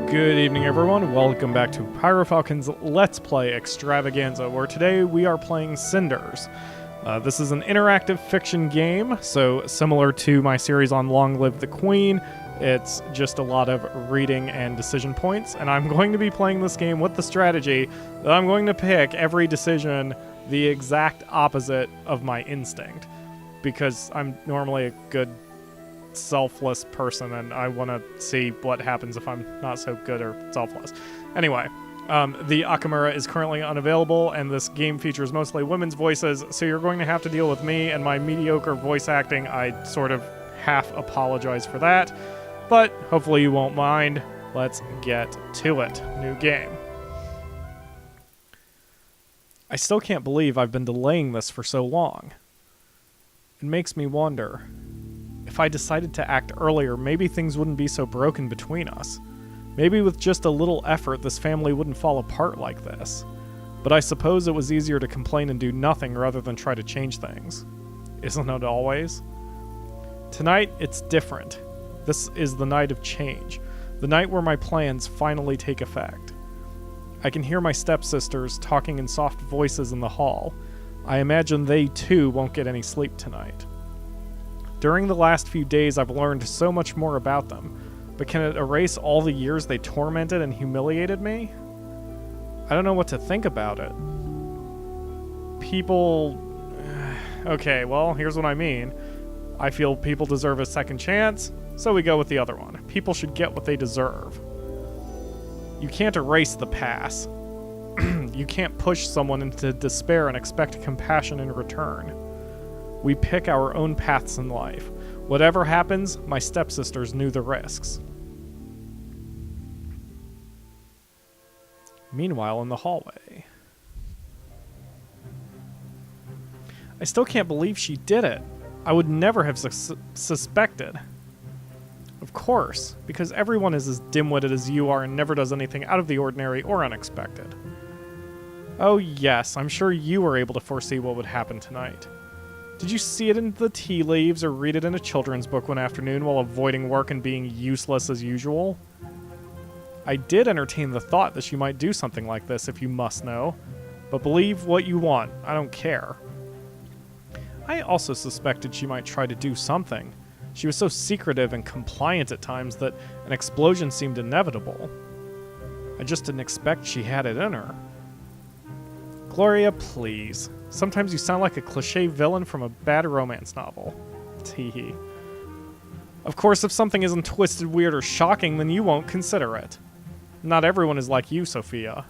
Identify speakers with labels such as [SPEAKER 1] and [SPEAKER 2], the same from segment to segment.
[SPEAKER 1] Good evening, everyone. Welcome back to PyroFalkon's Let's Play Extravaganza, where today we are playing Cinders. This is an interactive fiction game, so similar to my series on Long Live the Queen, it's just a lot of reading and decision points, and I'm going to be playing this game with the strategy that I'm going to pick every decision the exact opposite of my instinct, because I'm normally a good selfless person and I want to see what happens if I'm not so good or selfless. Anyway, the Akamura is currently unavailable and this game features mostly women's voices, so you're going to have to deal with me and my mediocre voice acting. I sort of half apologize for that, but hopefully you won't mind. Let's get to it. New game. I still can't believe I've been delaying this for so long. It makes me wonder, if I decided to act earlier, maybe things wouldn't be so broken between us. Maybe with just a little effort, this family wouldn't fall apart like this. But I suppose it was easier to complain and do nothing rather than try to change things. Isn't it always? Tonight, it's different. This is the night of change. The night where my plans finally take effect. I can hear my stepsisters talking in soft voices in the hall. I imagine they too won't get any sleep tonight. During the last few days, I've learned so much more about them, but can it erase all the years they tormented and humiliated me? I don't know what to think about it. People... Okay, well, here's what I mean. I feel people deserve a second chance, so we go with the other one. People should get what they deserve. You can't erase the past. You can't push someone into despair and expect compassion in return. We pick our own paths in life. Whatever happens, my stepsisters knew the risks. Meanwhile, in the hallway. I still can't believe she did it. I would never have suspected. Of course, because everyone is as dim-witted as you are and never does anything out of the ordinary or unexpected. Oh yes, I'm sure you were able to foresee what would happen tonight. Did you see it in the tea leaves or read it in a children's book one afternoon while avoiding work and being useless as usual? I did entertain the thought that she might do something like this, if you must know. But believe what you want, I don't care. I also suspected she might try to do something. She was so secretive and compliant at times that an explosion seemed inevitable. I just didn't expect she had it in her. Gloria, please. Sometimes you sound like a cliché villain from a bad romance novel. Teehee. Of course, if something isn't twisted, weird, or shocking, then you won't consider it. Not everyone is like you, Sophia.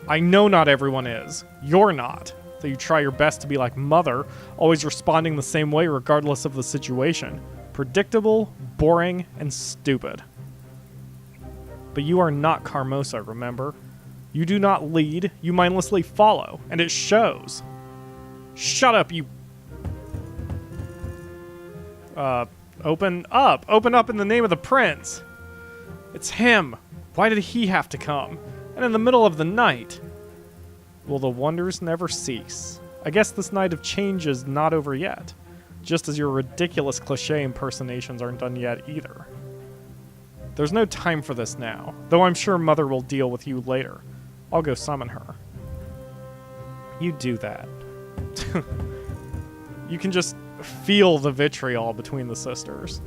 [SPEAKER 1] I know not everyone is. You're not. Though you try your best to be like Mother, always responding the same way regardless of the situation. Predictable, boring, and stupid. But you are not Carmosa, remember? You do not lead, you mindlessly follow, and it shows. Shut up, you... Open up! Open up in the name of the prince! It's him! Why did he have to come? And in the middle of the night? Will the wonders never cease? I guess this night of change is not over yet. Just as your ridiculous cliché impersonations aren't done yet either. There's no time for this now, though I'm sure Mother will deal with you later. I'll go summon her. You do that. You can just feel the vitriol between the sisters.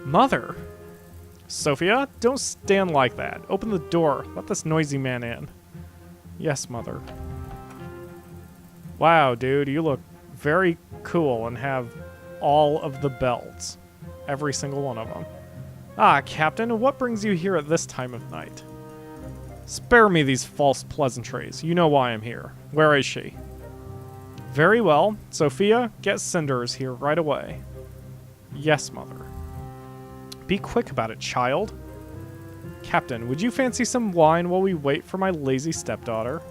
[SPEAKER 1] Mother! Sophia, don't stand like that. Open the door. Let this noisy man in. Yes, Mother. Wow, dude, you look very cool and have all of the belts. Every single one of them. Ah, Captain, what brings you here at this time of night? Spare me these false pleasantries. You know why I'm here. Where is she? Very well. Sophia, get Cinders here right away. Yes, Mother. Be quick about it, child. Captain, would you fancy some wine while we wait for my lazy stepdaughter?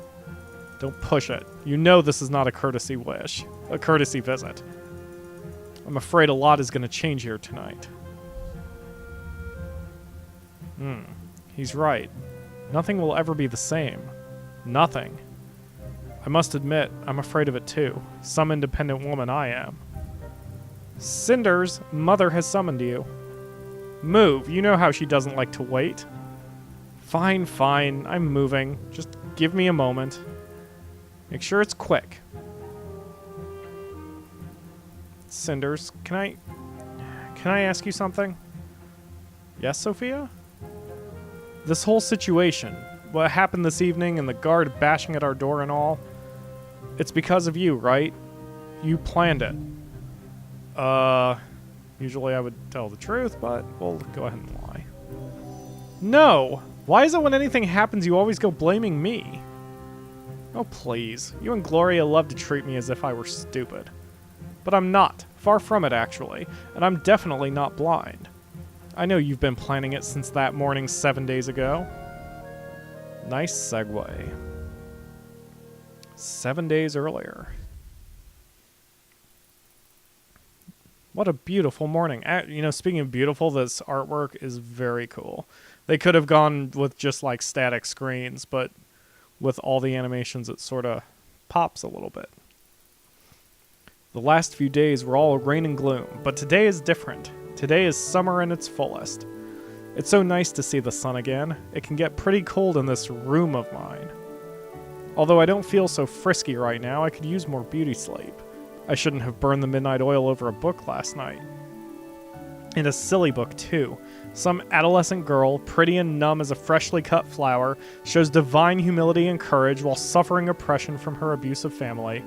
[SPEAKER 1] Don't push it. You know this is not a courtesy wish. A courtesy visit. I'm afraid a lot is going to change here tonight. He's right. Nothing will ever be the same. Nothing. I must admit, I'm afraid of it too. Some independent woman I am. Cinders, Mother has summoned you. Move. You know how she doesn't like to wait. Fine, fine. I'm moving. Just give me a moment. Make sure it's quick. Cinders, can I ask you something? Yes, Sophia? This whole situation, what happened this evening and the guard bashing at our door and all, it's because of you, right? You planned it. Usually I would tell the truth, but we'll go ahead and lie. No! Why is it when anything happens you always go blaming me? Oh, please. You and Gloria love to treat me as if I were stupid. But I'm not. Far from it, actually. And I'm definitely not blind. I know you've been planning it since that morning 7 days ago. Nice segue. 7 days earlier. What a beautiful morning. You know, speaking of beautiful, this artwork is very cool. They could have gone with just like static screens, but with all the animations, it sort of pops a little bit. The last few days were all rain and gloom, but today is different. Today is summer in its fullest. It's so nice to see the sun again. It can get pretty cold in this room of mine. Although I don't feel so frisky right now, I could use more beauty sleep. I shouldn't have burned the midnight oil over a book last night. And a silly book, too. Some adolescent girl, pretty and numb as a freshly cut flower, shows divine humility and courage while suffering oppression from her abusive family.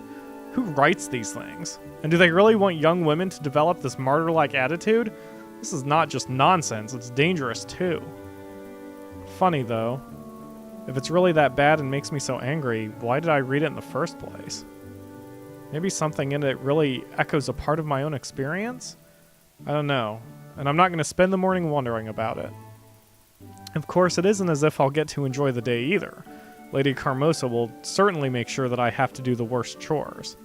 [SPEAKER 1] Who writes these things? And do they really want young women to develop this martyr-like attitude? This is not just nonsense, it's dangerous, too. Funny, though. If it's really that bad and makes me so angry, why did I read it in the first place? Maybe something in it really echoes a part of my own experience? I don't know, and I'm not going to spend the morning wondering about it. Of course, it isn't as if I'll get to enjoy the day either. Lady Carmosa will certainly make sure that I have to do the worst chores.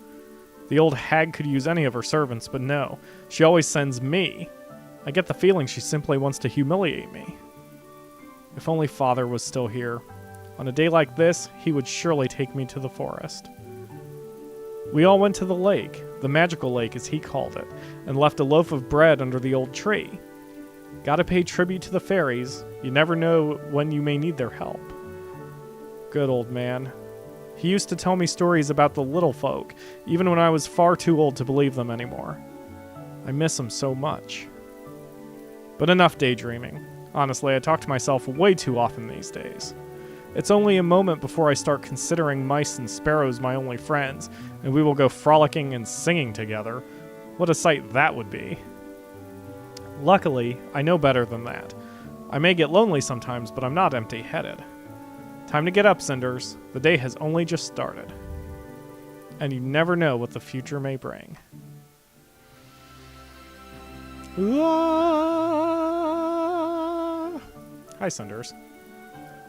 [SPEAKER 1] The old hag could use any of her servants, but no, she always sends me. I get the feeling she simply wants to humiliate me. If only Father was still here. On a day like this, he would surely take me to the forest. We all went to the lake, the magical lake as he called it, and left a loaf of bread under the old tree. Gotta pay tribute to the fairies. You never know when you may need their help. Good old man. He used to tell me stories about the little folk, even when I was far too old to believe them anymore. I miss him so much. But enough daydreaming. Honestly, I talk to myself way too often these days. It's only a moment before I start considering mice and sparrows my only friends, and we will go frolicking and singing together. What a sight that would be. Luckily, I know better than that. I may get lonely sometimes, but I'm not empty-headed. Time to get up, Cinders. The day has only just started. And you never know what the future may bring. Hi, Cinders.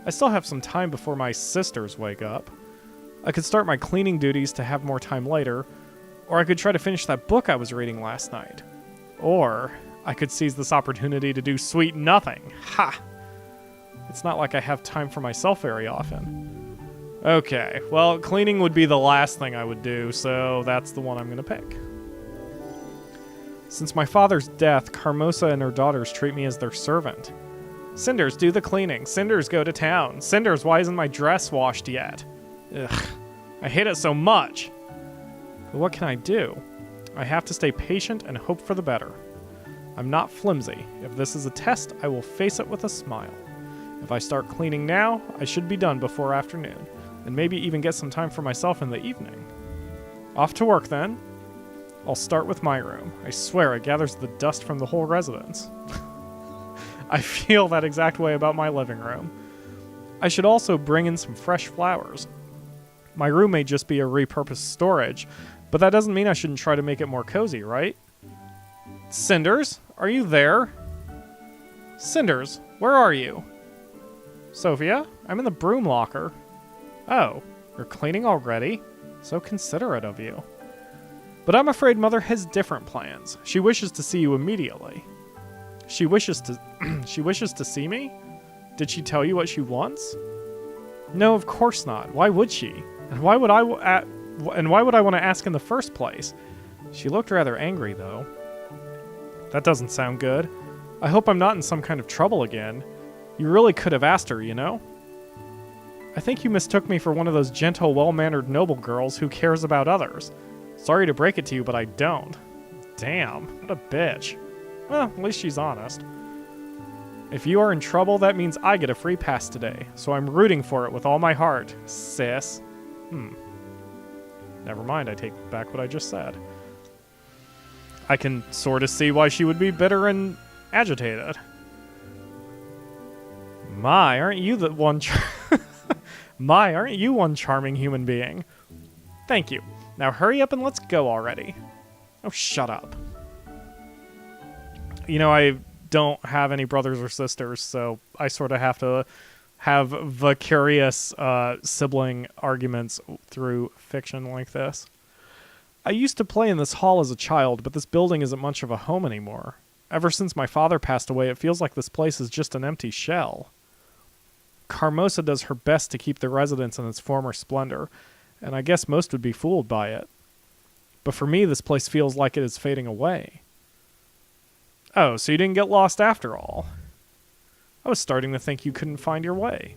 [SPEAKER 1] I still have some time before my sisters wake up. I could start my cleaning duties to have more time later, or I could try to finish that book I was reading last night. Or I could seize this opportunity to do sweet nothing. Ha! It's not like I have time for myself very often. Okay, well, cleaning would be the last thing I would do, so that's the one I'm going to pick. Since my father's death, Carmosa and her daughters treat me as their servant. Cinders, do the cleaning. Cinders, go to town. Cinders, why isn't my dress washed yet? Ugh, I hate it so much. But what can I do? I have to stay patient and hope for the better. I'm not flimsy. If this is a test, I will face it with a smile. If I start cleaning now, I should be done before afternoon, and maybe even get some time for myself in the evening. Off to work, then. I'll start with my room. I swear it gathers the dust from the whole residence. I feel that exact way about my living room. I should also bring in some fresh flowers. My room may just be a repurposed storage, but that doesn't mean I shouldn't try to make it more cozy, right? Cinders, are you there? Cinders, where are you? Sophia, I'm in the broom locker. Oh, you're cleaning already? So considerate of you. But I'm afraid Mother has different plans. She wishes to see you immediately. She wishes to see me? Did she tell you what she wants? No, of course not. Why would she? And why would I want to ask in the first place? She looked rather angry, though. That doesn't sound good. I hope I'm not in some kind of trouble again. You really could have asked her, you know? I think you mistook me for one of those gentle, well-mannered noble girls who cares about others. Sorry to break it to you, but I don't. Damn, what a bitch. Well, at least she's honest. If you are in trouble, that means I get a free pass today, so I'm rooting for it with all my heart, sis. Never mind, I take back what I just said. I can sort of see why she would be bitter and agitated. My, aren't you the one... My, aren't you one charming human being? Thank you. Now hurry up and let's go already. Oh, shut up. You know, I don't have any brothers or sisters, so I sort of have to have vicarious sibling arguments through fiction like this. I used to play in this hall as a child, but this building isn't much of a home anymore. Ever since my father passed away, it feels like this place is just an empty shell. Carmosa does her best to keep the residence in its former splendor, and I guess most would be fooled by it. But for me, this place feels like it is fading away. Oh, so you didn't get lost after all. I was starting to think you couldn't find your way.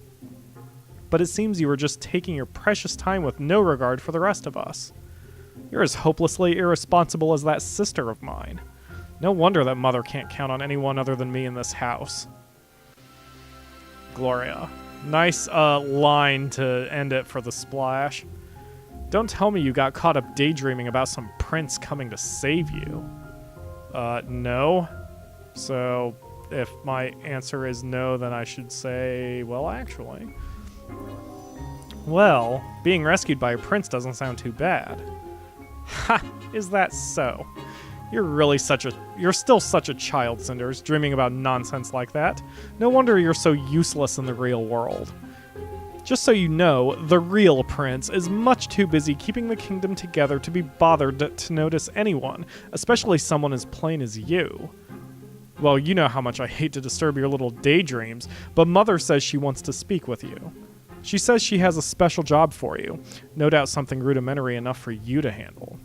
[SPEAKER 1] But it seems you were just taking your precious time with no regard for the rest of us. You're as hopelessly irresponsible as that sister of mine. No wonder that mother can't count on anyone other than me in this house. Gloria. Nice line to end it for the splash. Don't tell me you got caught up daydreaming about some prince coming to save you. No. So, if my answer is no, then I should say, well, actually. Well, being rescued by a prince doesn't sound too bad. Ha! Is that so? You're still such a child, Cinders, dreaming about nonsense like that. No wonder you're so useless in the real world. Just so you know, the real prince is much too busy keeping the kingdom together to be bothered to notice anyone, especially someone as plain as you. Well, you know how much I hate to disturb your little daydreams, but Mother says she wants to speak with you. She says she has a special job for you, no doubt something rudimentary enough for you to handle.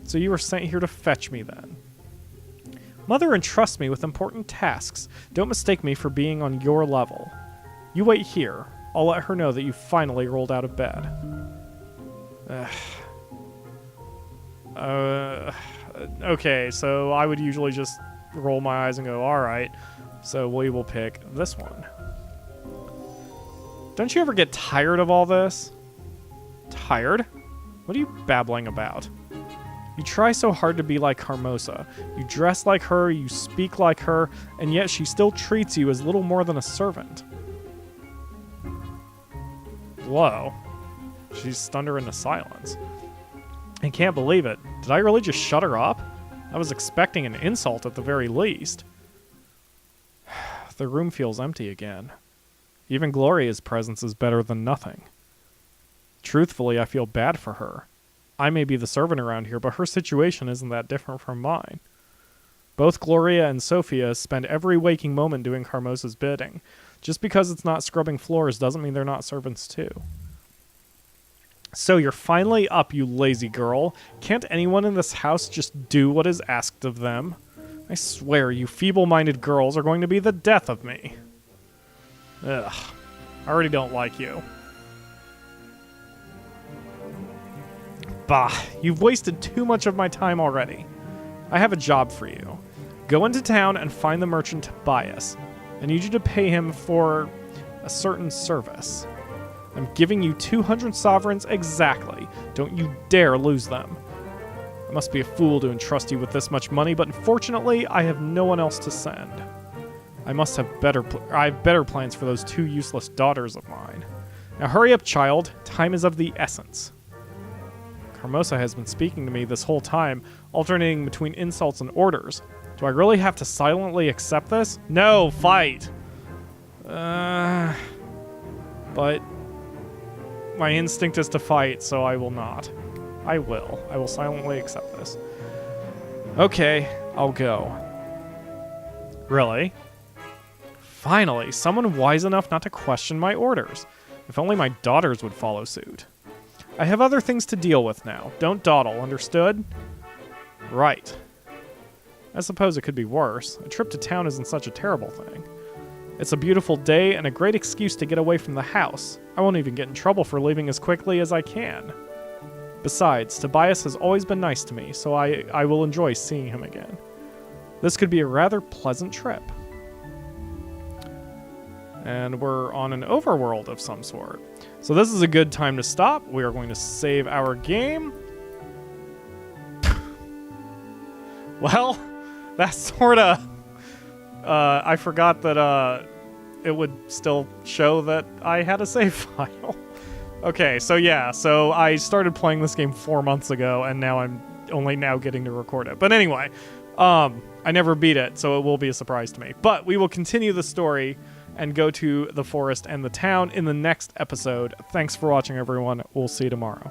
[SPEAKER 1] So you were sent here to fetch me then. Mother entrusts me with important tasks. Don't mistake me for being on your level. You wait here. I'll let her know that you finally rolled out of bed. Okay, so I would usually just roll my eyes and go, alright. So we will pick this one. Don't you ever get tired of all this? Tired? What are you babbling about? You try so hard to be like Carmosa. You dress like her, you speak like her, and yet she still treats you as little more than a servant. Whoa. She stunned her into silence. I can't believe it. Did I really just shut her up? I was expecting an insult at the very least. The room feels empty again. Even Gloria's presence is better than nothing. Truthfully, I feel bad for her. I may be the servant around here, but her situation isn't that different from mine. Both Gloria and Sophia spend every waking moment doing Carmosa's bidding. Just because it's not scrubbing floors doesn't mean they're not servants too. So you're finally up, you lazy girl. Can't anyone in this house just do what is asked of them? I swear, you feeble-minded girls are going to be the death of me. Ugh. I already don't like you. Bah, you've wasted too much of my time already. I have a job for you. Go into town and find the merchant Tobias. I need you to pay him for a certain service. I'm giving you 200 sovereigns exactly. Don't you dare lose them. I must be a fool to entrust you with this much money, but unfortunately, I have no one else to send. I have better plans for those two useless daughters of mine. Now hurry up, child. Time is of the essence. Carmosa has been speaking to me this whole time, alternating between insults and orders. Do I really have to silently accept this? No, fight! But my instinct is to fight, so I will not. I will. I will silently accept this. Okay, I'll go. Really? Finally, someone wise enough not to question my orders. If only my daughters would follow suit. I have other things to deal with now. Don't dawdle, understood? Right. I suppose it could be worse. A trip to town isn't such a terrible thing. It's a beautiful day and a great excuse to get away from the house. I won't even get in trouble for leaving as quickly as I can. Besides, Tobias has always been nice to me, so I will enjoy seeing him again. This could be a rather pleasant trip. And we're on an overworld of some sort. So this is a good time to stop. We are going to save our game. Well, that's sort of... I forgot that it would still show that I had a save file. Okay, so yeah, so I started playing this game 4 months ago, and now I'm only now getting to record it. But anyway, I never beat it, so it will be a surprise to me. But we will continue the story and go to the forest and the town in the next episode. Thanks for watching, everyone. We'll see you tomorrow.